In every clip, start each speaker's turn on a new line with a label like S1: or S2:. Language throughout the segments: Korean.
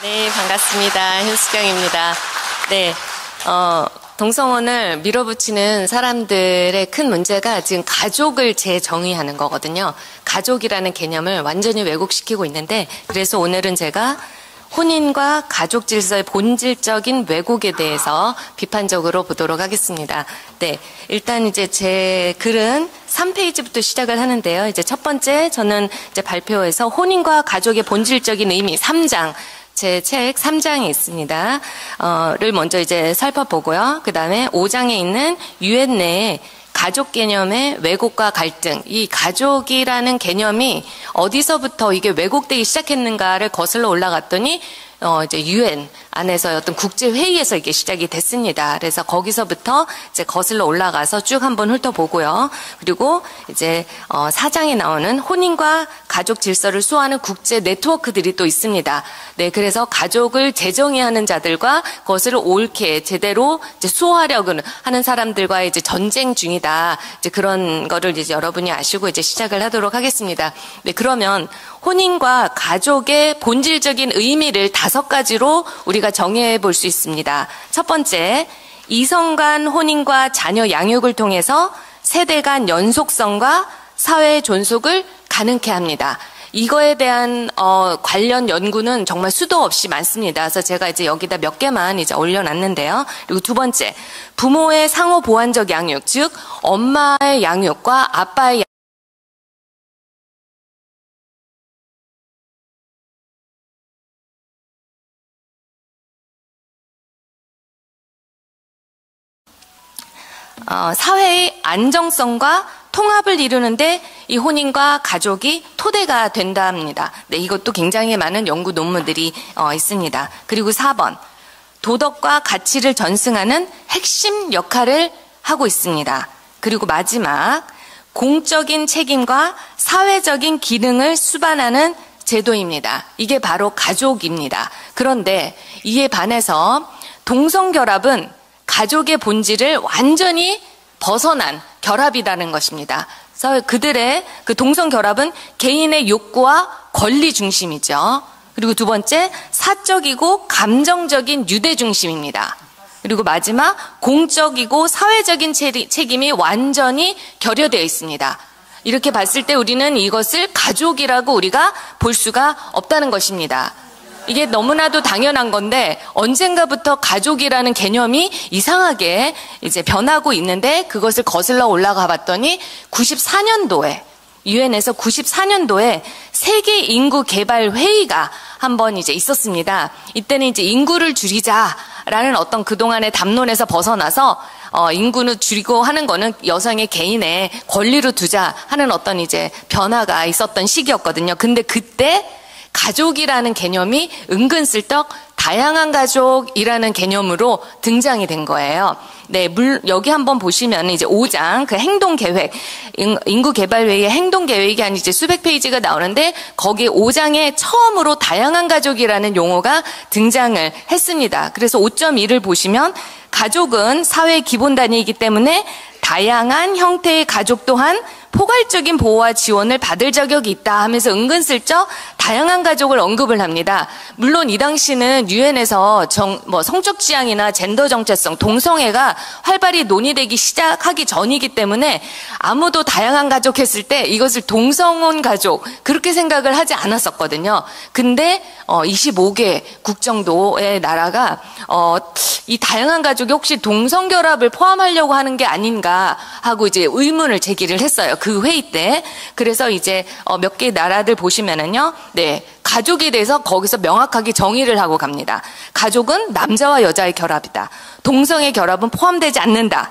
S1: 네, 반갑습니다. 현수경입니다. 네, 동성혼을 밀어붙이는 사람들의 큰 문제가 지금 가족을 재정의하는 거거든요. 가족이라는 개념을 완전히 왜곡시키고 있는데, 그래서 오늘은 제가 혼인과 가족 질서의 본질적인 왜곡에 대해서 비판적으로 보도록 하겠습니다. 네, 일단 이제 제 글은 3페이지부터 시작을 하는데요. 이제 첫 번째 저는 이제 발표에서 혼인과 가족의 본질적인 의미 3장, 제 책 3장이 있습니다. 를 먼저 이제 살펴보고요. 그 다음에 5장에 있는 유엔 내에 가족 개념의 왜곡과 갈등, 이 가족이라는 개념이 어디서부터 이게 왜곡되기 시작했는가를 거슬러 올라갔더니 이제 유엔 안에서 어떤 국제회의에서 이게 시작이 됐습니다. 그래서 거기서부터 이제 거슬러 올라가서 쭉 한번 훑어보고요. 그리고 이제 4장에 나오는 혼인과 가족 질서를 수호하는 국제 네트워크들이 또 있습니다. 네, 그래서 가족을 재정의하는 자들과 그것을 옳게 제대로 이제 수호하려고 하는 사람들과의 이제 전쟁 중이다. 이제 그런 거를 이제 여러분이 아시고 이제 시작을 하도록 하겠습니다. 네, 그러면 혼인과 가족의 본질적인 의미를 5가지로 우리가 정의해 볼 수 있습니다. 첫 번째, 이성 간 혼인과 자녀 양육을 통해서 세대 간 연속성과 사회 존속을 가능케 합니다. 이거에 대한 관련 연구는 정말 수도 없이 많습니다. 그래서 제가 이제 여기다 몇 개만 이제 올려놨는데요. 그리고 두 번째, 부모의 상호 보완적 양육, 즉 엄마의 양육과 아빠의 사회의 안정성과 통합을 이루는데 이 혼인과 가족이 토대가 된다 합니다. 네, 이것도 굉장히 많은 연구 논문들이 있습니다. 그리고 4번, 도덕과 가치를 전승하는 핵심 역할을 하고 있습니다. 그리고 마지막, 공적인 책임과 사회적인 기능을 수반하는 제도입니다. 이게 바로 가족입니다. 그런데 이에 반해서 동성결합은 가족의 본질을 완전히 벗어난 결합이라는 것입니다. 그래서 그들의 그 동성결합은 개인의 욕구와 권리 중심이죠. 그리고 두 번째, 사적이고 감정적인 유대 중심입니다. 그리고 마지막, 공적이고 사회적인 책임이 완전히 결여되어 있습니다. 이렇게 봤을 때 우리는 이것을 가족이라고 우리가 볼 수가 없다는 것입니다. 이게 너무나도 당연한 건데 언젠가부터 가족이라는 개념이 이상하게 이제 변하고 있는데 그것을 거슬러 올라가 봤더니 94년도에 유엔에서 94년도에 세계 인구 개발 회의가 한번 이제 있었습니다. 이때는 이제 인구를 줄이자라는 어떤 그동안의 담론에서 벗어나서 인구는 줄이고 하는 거는 여성의 개인의 권리로 두자 하는 어떤 이제 변화가 있었던 시기였거든요. 근데 그때 가족이라는 개념이 은근슬쩍 다양한 가족이라는 개념으로 등장이 된 거예요. 네, 여기 한번 보시면 이제 5장 그 행동계획, 인구개발회의의 행동계획이 한 이제 수백 페이지가 나오는데 거기 5장에 처음으로 다양한 가족이라는 용어가 등장을 했습니다. 그래서 5.1을 보시면 가족은 사회의 기본 단위이기 때문에 다양한 형태의 가족 또한 포괄적인 보호와 지원을 받을 자격이 있다 하면서 은근슬쩍 다양한 가족을 언급을 합니다. 물론 이 당시는 유엔에서 성적 지향이나 젠더 정체성, 동성애가 활발히 논의되기 시작하기 전이기 때문에 아무도 다양한 가족 했을 때 이것을 동성혼 가족 그렇게 생각을 하지 않았었거든요. 근데 25개국 정도의 나라가 이 다양한 가족이 혹시 동성결합을 포함하려고 하는 게 아닌가 하고 이제 의문을 제기를 했어요. 그 회의 때. 그래서 이제 몇 개 나라들 보시면은요. 네. 가족에 대해서 거기서 명확하게 정의를 하고 갑니다. 가족은 남자와 여자의 결합이다. 동성의 결합은 포함되지 않는다.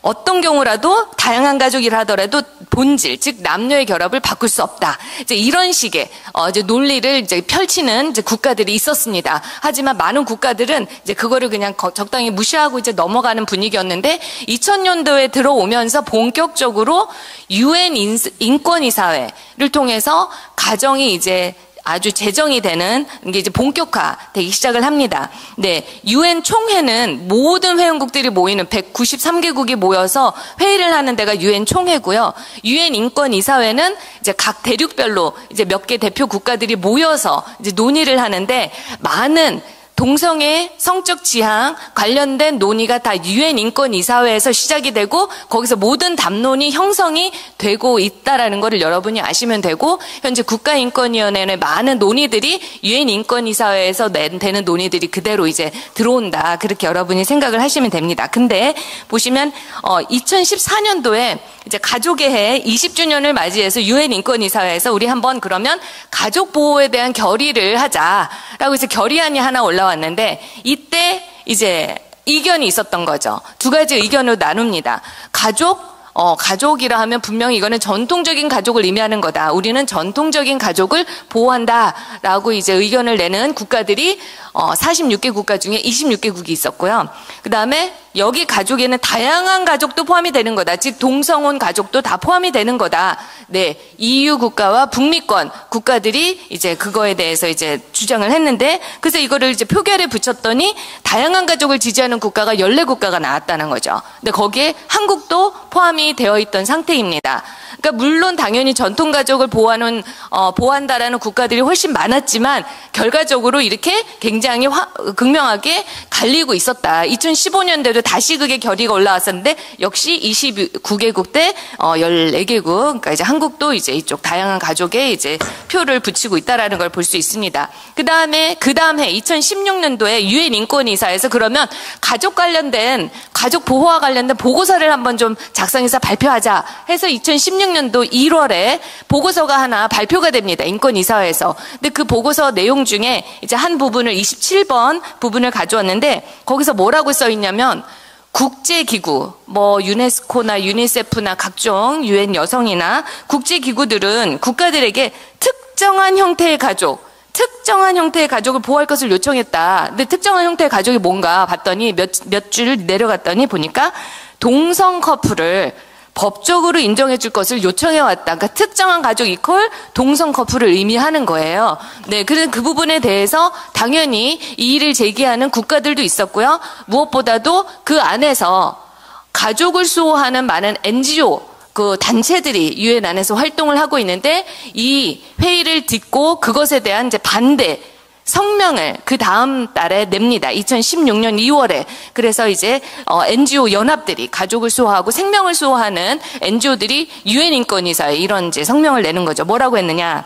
S1: 어떤 경우라도 다양한 가족이라 하더라도 본질, 즉 남녀의 결합을 바꿀 수 없다. 이제 이런 식의 이제 논리를 이제 펼치는 이제 국가들이 있었습니다. 하지만 많은 국가들은 이제 그거를 그냥 적당히 무시하고 이제 넘어가는 분위기였는데 2000년도에 들어오면서 본격적으로 유엔 인권이사회를 통해서 가정이 이제 아주 제정이 되는 게 이제 본격화되기 시작을 합니다. 네, 유엔 총회는 모든 회원국들이 모이는 193개국이 모여서 회의를 하는 데가 유엔 총회고요. 유엔 인권이사회는 이제 각 대륙별로 이제 몇 개 대표 국가들이 모여서 이제 논의를 하는데 많은 동성애 성적 지향 관련된 논의가 다 유엔 인권이사회에서 시작이 되고 거기서 모든 담론이 형성이 되고 있다라는 것을 여러분이 아시면 되고 현재 국가인권위원회의 많은 논의들이 유엔 인권이사회에서 되는 논의들이 그대로 이제 들어온다. 그렇게 여러분이 생각을 하시면 됩니다. 근데 보시면 2014년도에 이제 가족의 해 20주년을 맞이해서 유엔 인권이사회에서 우리 한번 그러면 가족 보호에 대한 결의를 하자라고 해서 결의안이 하나 올라왔는데 이때 이제 의견이 있었던 거죠. 두 가지 의견으로 나눕니다. 가족이라 하면 분명히 이거는 전통적인 가족을 의미하는 거다. 우리는 전통적인 가족을 보호한다라고 이제 의견을 내는 국가들이 46개 국가 중에 26개국이 있었고요. 그 다음에 여기 가족에는 다양한 가족도 포함이 되는 거다. 즉 동성혼 가족도 다 포함이 되는 거다. 네, EU 국가와 북미권 국가들이 이제 그거에 대해서 이제 주장을 했는데 그래서 이거를 이제 표결에 붙였더니 다양한 가족을 지지하는 국가가 14국가가 나왔다는 거죠. 근데 거기에 한국도 포함이 되어 있던 상태입니다. 그러니까 물론 당연히 전통 가족을 보호한다라는 국가들이 훨씬 많았지만 결과적으로 이렇게 굉장히 극명하게 갈리고 있었다. 2015년대도 다시 그게 결의가 올라왔었는데 역시 29개국 대 14개국, 그러니까 이제 한국도 이제 이쪽 다양한 가족에 이제 표를 붙이고 있다라는 걸 볼 수 있습니다. 그 다음 해 2016년도에 유엔 인권이사에서 그러면 가족 보호와 관련된 보고서를 한번 좀 작성해서 발표하자 해서 2016년도 1월에 보고서가 하나 발표가 됩니다. 인권이사회에서. 근데 그 보고서 내용 중에 이제 한 부분을 27번 부분을 가져왔는데 거기서 뭐라고 써 있냐면 국제기구, 유네스코나 유니세프나 각종 유엔 여성이나 국제기구들은 국가들에게 특정한 형태의 가족을 보호할 것을 요청했다. 근데 특정한 형태의 가족이 뭔가 봤더니 몇 줄 내려갔더니 보니까 동성 커플을 법적으로 인정해 줄 것을 요청해 왔다. 그러니까 특정한 가족 이퀄 동성 커플을 의미하는 거예요. 네, 그래서 그 부분에 대해서 당연히 이의를 제기하는 국가들도 있었고요. 무엇보다도 그 안에서 가족을 수호하는 많은 NGO 그 단체들이 유엔 안에서 활동을 하고 있는데 이 회의를 듣고 그것에 대한 이제 반대 성명을 그 다음 달에 냅니다. 2016년 2월에. 그래서 이제 NGO 연합들이 가족을 수호하고 생명을 수호하는 NGO들이 유엔 인권이사에 이런 이제 성명을 내는 거죠. 뭐라고 했느냐?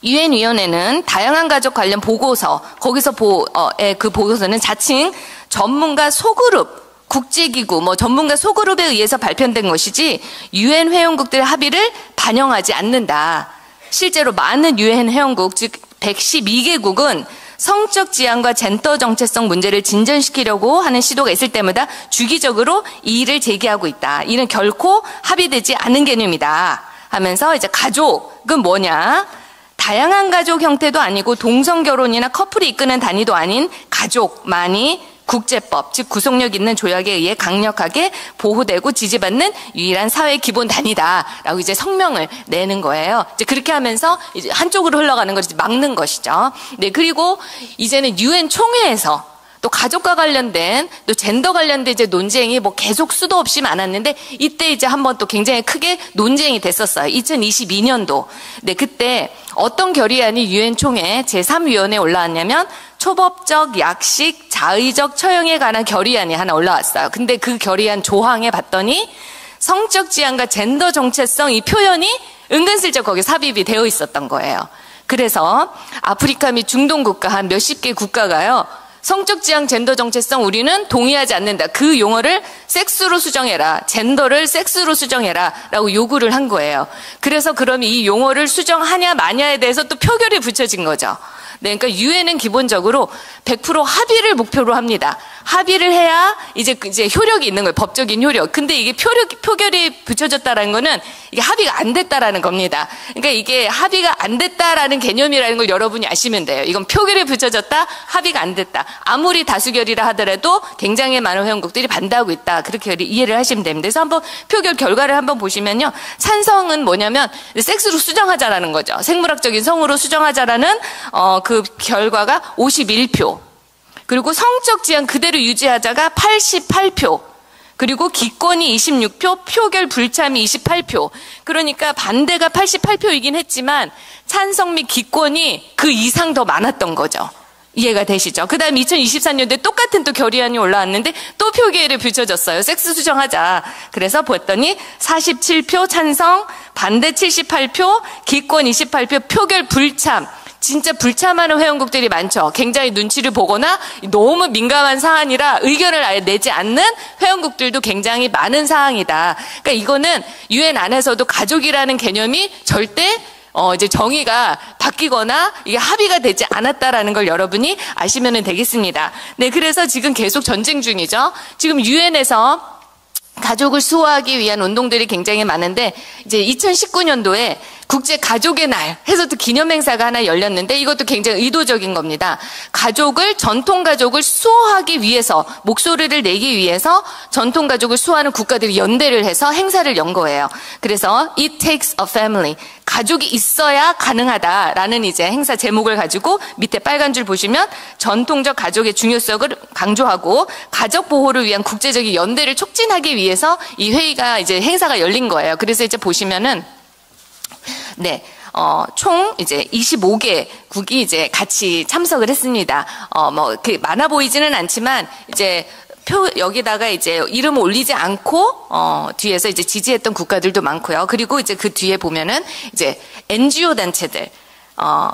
S1: 유엔 위원회는 다양한 가족 관련 보고서 거기서 그 보고서는 자칭 전문가 소그룹 국제기구, 전문가 소그룹에 의해서 발표된 것이지 유엔 회원국들의 합의를 반영하지 않는다. 실제로 많은 유엔 회원국, 즉 112개국은 성적 지향과 젠더 정체성 문제를 진전시키려고 하는 시도가 있을 때마다 주기적으로 이의를 제기하고 있다. 이는 결코 합의되지 않은 개념이다. 하면서 이제 가족은 뭐냐? 다양한 가족 형태도 아니고 동성 결혼이나 커플이 이끄는 단위도 아닌 가족만이 국제법, 즉 구속력 있는 조약에 의해 강력하게 보호되고 지지받는 유일한 사회 기본 단위다라고 이제 성명을 내는 거예요. 이제 그렇게 하면서 이제 한쪽으로 흘러가는 걸 이제 막는 것이죠. 네, 그리고 이제는 유엔 총회에서 또 가족과 관련된 또 젠더 관련된 이제 논쟁이 계속 수도 없이 많았는데 이때 이제 한번 또 굉장히 크게 논쟁이 됐었어요. 2022년도. 네, 그때 어떤 결의안이 유엔 총회 제3위원회에 올라왔냐면 초법적 약식 자의적 처형에 관한 결의안이 하나 올라왔어요. 근데 그 결의안 조항에 봤더니 성적 지향과 젠더 정체성 이 표현이 은근슬쩍 거기에 삽입이 되어 있었던 거예요. 그래서 아프리카 및 중동 국가 한 몇십 개 국가가요. 성적 지향 젠더 정체성 우리는 동의하지 않는다. 그 용어를 섹스로 수정해라. 젠더를 섹스로 수정해라. 라고 요구를 한 거예요. 그래서 그럼 이 용어를 수정하냐 마냐에 대해서 또 표결이 붙여진 거죠. 네, 그러니까 유엔은 기본적으로 100% 합의를 목표로 합니다. 합의를 해야 이제 효력이 있는 거예요. 법적인 효력. 근데 이게 표결이 붙여졌다라는 거는 이게 합의가 안 됐다라는 겁니다. 그러니까 이게 합의가 안 됐다라는 개념이라는 걸 여러분이 아시면 돼요. 이건 표결이 붙여졌다, 합의가 안 됐다. 아무리 다수결이라 하더라도 굉장히 많은 회원국들이 반대하고 있다. 그렇게 이해를 하시면 됩니다. 그래서 한번 표결 결과를 한번 보시면요. 찬성은 뭐냐면 섹스로 수정하자라는 거죠. 생물학적인 성으로 수정하자라는 그 결과가 51표. 그리고 성적 지향 그대로 유지하자가 88표. 그리고 기권이 26표, 표결 불참이 28표. 그러니까 반대가 88표이긴 했지만 찬성 및 기권이 그 이상 더 많았던 거죠. 이해가 되시죠? 그 다음에 2024년도에 똑같은 또 결의안이 올라왔는데 또 표결에 붙여졌어요. 섹스 수정하자. 그래서 봤더니 47표 찬성, 반대 78표, 기권 28표, 표결 불참. 진짜 불참하는 회원국들이 많죠. 굉장히 눈치를 보거나 너무 민감한 사안이라 의견을 아예 내지 않는 회원국들도 굉장히 많은 사항이다. 그러니까 이거는 유엔 안에서도 가족이라는 개념이 절대 이제 정의가 바뀌거나 이게 합의가 되지 않았다라는 걸 여러분이 아시면 되겠습니다. 네, 그래서 지금 계속 전쟁 중이죠. 지금 유엔에서 가족을 수호하기 위한 운동들이 굉장히 많은데 이제 2019년도에 국제 가족의 날 해서 또 기념 행사가 하나 열렸는데 이것도 굉장히 의도적인 겁니다. 전통 가족을 수호하기 위해서 목소리를 내기 위해서 전통 가족을 수호하는 국가들이 연대를 해서 행사를 연 거예요. 그래서 It takes a family. 가족이 있어야 가능하다라는 이제 행사 제목을 가지고 밑에 빨간 줄 보시면 전통적 가족의 중요성을 강조하고 가족 보호를 위한 국제적인 연대를 촉진하기 위해서 이 회의가 이제 행사가 열린 거예요. 그래서 이제 보시면은 네. 총 이제 25개국이 이제 같이 참석을 했습니다. 많아 보이지는 않지만 이제 여기다가 이제 이름을 올리지 않고 뒤에서 이제 지지했던 국가들도 많고요. 그리고 이제 그 뒤에 보면은 이제 NGO 단체들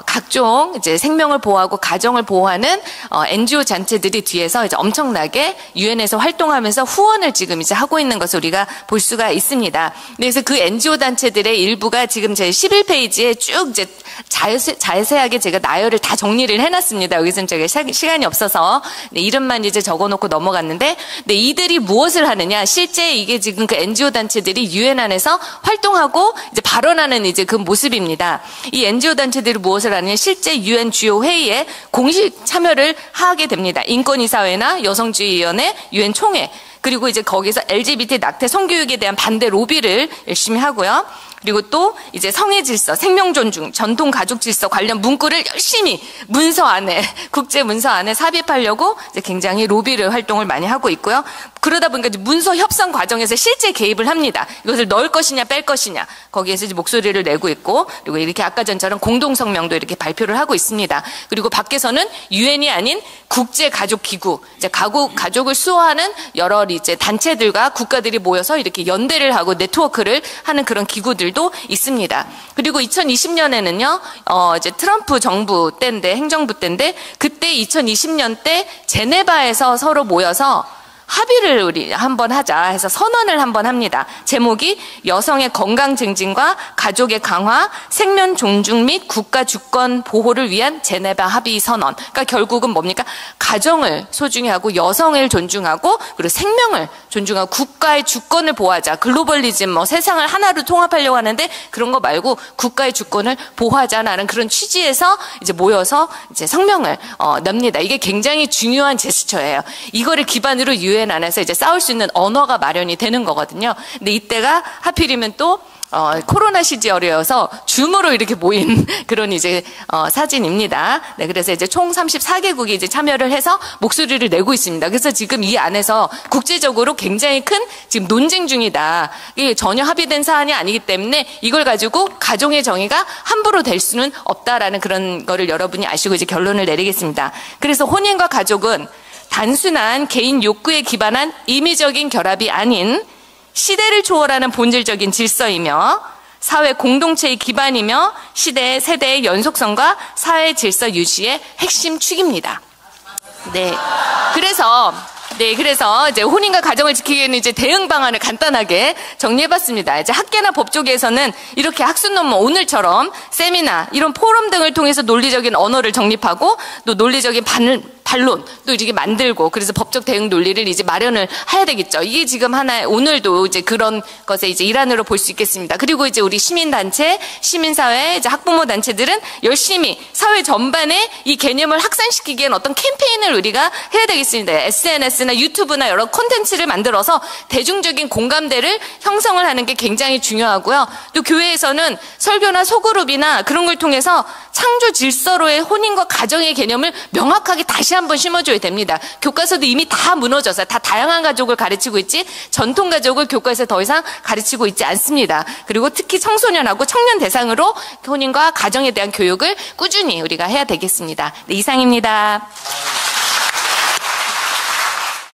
S1: 각종 이제 생명을 보호하고 가정을 보호하는 NGO 단체들이 뒤에서 이제 엄청나게 유엔에서 활동하면서 후원을 지금 이제 하고 있는 것을 우리가 볼 수가 있습니다. 그래서 그 NGO 단체들의 일부가 지금 제 11페이지에 쭉 이제 자세하게 제가 나열을 다 정리를 해놨습니다. 여기서는 제가 시간이 없어서 네, 이름만 이제 적어놓고 넘어갔는데, 네, 이들이 무엇을 하느냐? 실제 이게 지금 그 NGO 단체들이 유엔 안에서 활동하고 이제 발언하는 이제 그 모습입니다. 이 NGO 단체들이 무엇을 하느냐? 실제 유엔 주요 회의에 공식 참여를 하게 됩니다. 인권이사회나 여성주의위원회, 유엔 총회. 그리고 이제 거기서 LGBT 낙태 성교육에 대한 반대 로비를 열심히 하고요. 그리고 또 이제 성의 질서, 생명 존중, 전통 가족 질서 관련 문구를 열심히 문서 안에, 국제 문서 안에 삽입하려고 이제 굉장히 로비를 활동을 많이 하고 있고요. 그러다 보니까 이제 문서 협상 과정에서 실제 개입을 합니다. 이것을 넣을 것이냐 뺄 것이냐 거기에서 이제 목소리를 내고 있고, 그리고 이렇게 아까 전처럼 공동 성명도 이렇게 발표를 하고 있습니다. 그리고 밖에서는 유엔이 아닌 국제 가족 기구, 이제 가족을 수호하는 여러 이제 단체들과 국가들이 모여서 이렇게 연대를 하고 네트워크를 하는 그런 기구들도 있습니다. 그리고 2020년에는요, 이제 트럼프 정부 때인데, 행정부 때인데, 그때 2020년 때 제네바에서 서로 모여서 합의를 우리 한번 하자 해서 선언을 한번 합니다. 제목이 여성의 건강 증진과 가족의 강화, 생명 존중 및 국가 주권 보호를 위한 제네바 합의 선언. 그러니까 결국은 뭡니까? 가정을 소중히 하고 여성을 존중하고 그리고 생명을 존중하고 국가의 주권을 보호하자. 글로벌리즘 세상을 하나로 통합하려고 하는데 그런 거 말고 국가의 주권을 보호하자라는 그런 취지에서 이제 모여서 이제 성명을 냅니다. 이게 굉장히 중요한 제스처예요. 이거를 기반으로 유엔 안에서 이제 싸울 수 있는 언어가 마련이 되는 거거든요. 근데 이때가 하필이면 또 코로나 시절이어서 줌으로 이렇게 모인 그런 이제 사진입니다. 네, 그래서 이제 총 34개국이 이제 참여를 해서 목소리를 내고 있습니다. 그래서 지금 이 안에서 국제적으로 굉장히 큰 지금 논쟁 중이다. 이게 전혀 합의된 사안이 아니기 때문에 이걸 가지고 가정의 정의가 함부로 될 수는 없다라는 그런 거를 여러분이 아시고 이제 결론을 내리겠습니다. 그래서 혼인과 가족은 단순한 개인 욕구에 기반한 임의적인 결합이 아닌 시대를 초월하는 본질적인 질서이며 사회 공동체의 기반이며 시대의 세대의 연속성과 사회 질서 유지의 핵심 축입니다. 네. 그래서 네, 그래서 이제 혼인과 가정을 지키기 위해서는 이제 대응 방안을 간단하게 정리해봤습니다. 이제 학계나 법조계에서는 이렇게 학술 논문 오늘처럼 세미나 이런 포럼 등을 통해서 논리적인 언어를 정립하고 또 논리적인 반론 또 이렇게 만들고 그래서 법적 대응 논리를 이제 마련을 해야 되겠죠. 이게 지금 하나의 오늘도 이제 그런 것의 이제 일환으로 볼 수 있겠습니다. 그리고 이제 우리 시민단체, 시민사회, 이제 학부모 단체들은 열심히 사회 전반에 이 개념을 확산시키기 위한 어떤 캠페인을 우리가 해야 되겠습니다. SNS나 유튜브나 여러 콘텐츠를 만들어서 대중적인 공감대를 형성을 하는 게 굉장히 중요하고요. 또 교회에서는 설교나 소그룹이나 그런 걸 통해서 창조 질서로의 혼인과 가정의 개념을 명확하게 다시 한번 심어줘야 됩니다. 교과서도 이미 다 무너져서 다 다양한 가족을 가르치고 있지 전통 가족을 교과서에 더 이상 가르치고 있지 않습니다. 그리고 특히 청소년하고 청년 대상으로 혼인과 가정에 대한 교육을 꾸준히 우리가 해야 되겠습니다. 네, 이상입니다.